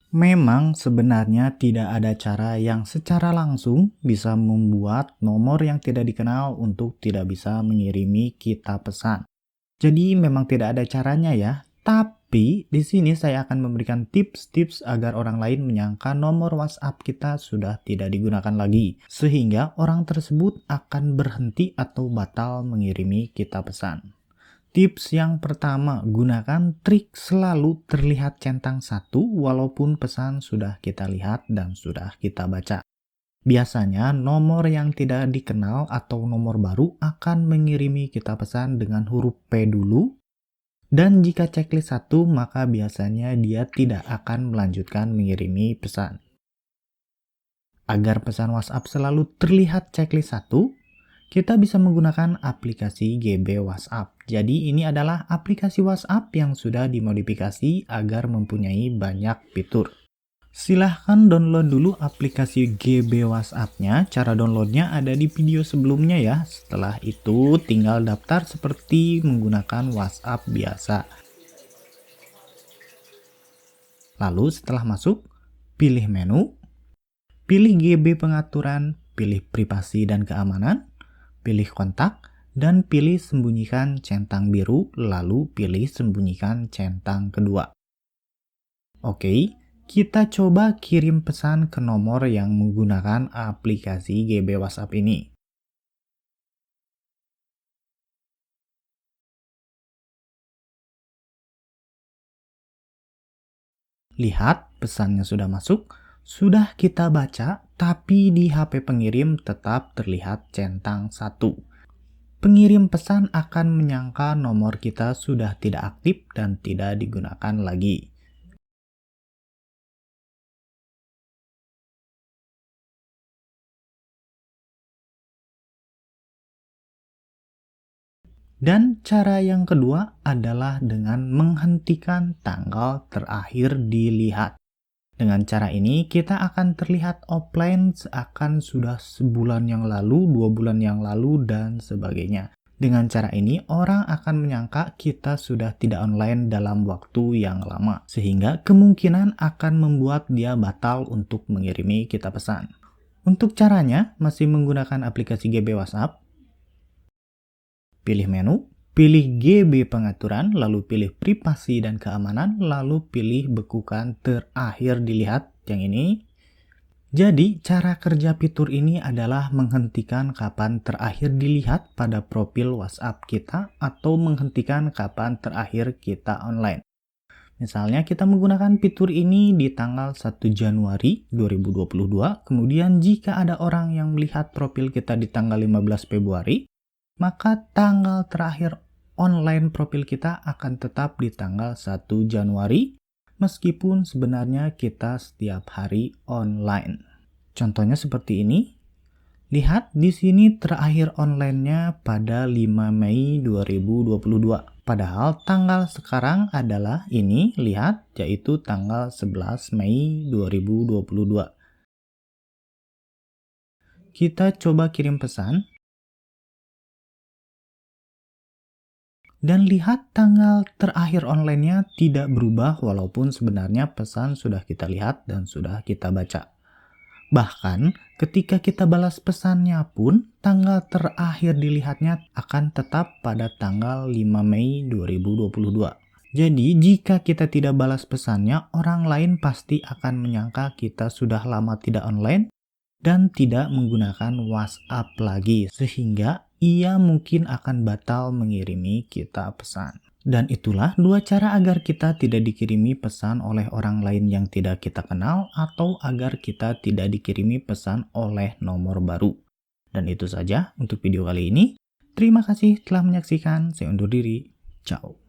Memang sebenarnya tidak ada cara yang secara langsung bisa membuat nomor yang tidak dikenal untuk tidak bisa mengirimi kita pesan. Jadi memang tidak ada caranya ya. Tapi di sini saya akan memberikan tips-tips agar orang lain menyangka nomor WhatsApp kita sudah tidak digunakan lagi. Sehingga orang tersebut akan berhenti atau batal mengirimi kita pesan. Tips yang pertama, gunakan trik selalu terlihat centang satu walaupun pesan sudah kita lihat dan sudah kita baca. Biasanya nomor yang tidak dikenal atau nomor baru akan mengirimi kita pesan dengan huruf P dulu. Dan jika checklist satu, maka biasanya dia tidak akan melanjutkan mengirimi pesan. Agar pesan WhatsApp selalu terlihat checklist satu, kita bisa menggunakan aplikasi GB WhatsApp. Jadi ini adalah aplikasi WhatsApp yang sudah dimodifikasi agar mempunyai banyak fitur. Silahkan download dulu aplikasi GB WhatsApp-nya. Cara downloadnya ada di video sebelumnya ya. Setelah itu tinggal daftar seperti menggunakan WhatsApp biasa. Lalu setelah masuk, pilih menu, pilih GB pengaturan, pilih privasi dan keamanan, pilih kontak, dan pilih sembunyikan centang biru, lalu pilih sembunyikan centang kedua. Oke, kita coba kirim pesan ke nomor yang menggunakan aplikasi GB WhatsApp ini. Lihat, pesannya sudah masuk, sudah kita baca, tapi di HP pengirim tetap terlihat centang satu. Pengirim pesan akan menyangka nomor kita sudah tidak aktif dan tidak digunakan lagi. Dan cara yang kedua adalah dengan menghentikan tanggal terakhir dilihat. Dengan cara ini kita akan terlihat offline seakan sudah sebulan yang lalu, 2 bulan yang lalu, dan sebagainya. Dengan cara ini orang akan menyangka kita sudah tidak online dalam waktu yang lama. Sehingga kemungkinan akan membuat dia batal untuk mengirimi kita pesan. Untuk caranya masih menggunakan aplikasi GB WhatsApp. Pilih menu, pilih GB pengaturan, lalu pilih privasi dan keamanan, lalu pilih bekukan terakhir dilihat yang ini. Jadi, cara kerja fitur ini adalah menghentikan kapan terakhir dilihat pada profil WhatsApp kita atau menghentikan kapan terakhir kita online. Misalnya kita menggunakan fitur ini di tanggal 1 Januari 2022, kemudian jika ada orang yang melihat profil kita di tanggal 15 Februari, maka tanggal terakhir online profil kita akan tetap di tanggal 1 Januari, meskipun sebenarnya kita setiap hari online. Contohnya seperti ini. Lihat di sini terakhir online-nya pada 5 Mei 2022. Padahal tanggal sekarang adalah ini, lihat, yaitu tanggal 11 Mei 2022. Kita coba kirim pesan. Dan lihat tanggal terakhir online-nya tidak berubah walaupun sebenarnya pesan sudah kita lihat dan sudah kita baca. Bahkan ketika kita balas pesannya pun tanggal terakhir dilihatnya akan tetap pada tanggal 5 Mei 2022. Jadi jika kita tidak balas pesannya, orang lain pasti akan menyangka kita sudah lama tidak online dan tidak menggunakan WhatsApp lagi, sehingga ia mungkin akan batal mengirimi kita pesan. Dan itulah 2 cara agar kita tidak dikirimi pesan oleh orang lain yang tidak kita kenal atau agar kita tidak dikirimi pesan oleh nomor baru. Dan itu saja untuk video kali ini. Terima kasih telah menyaksikan. Saya undur diri. Ciao.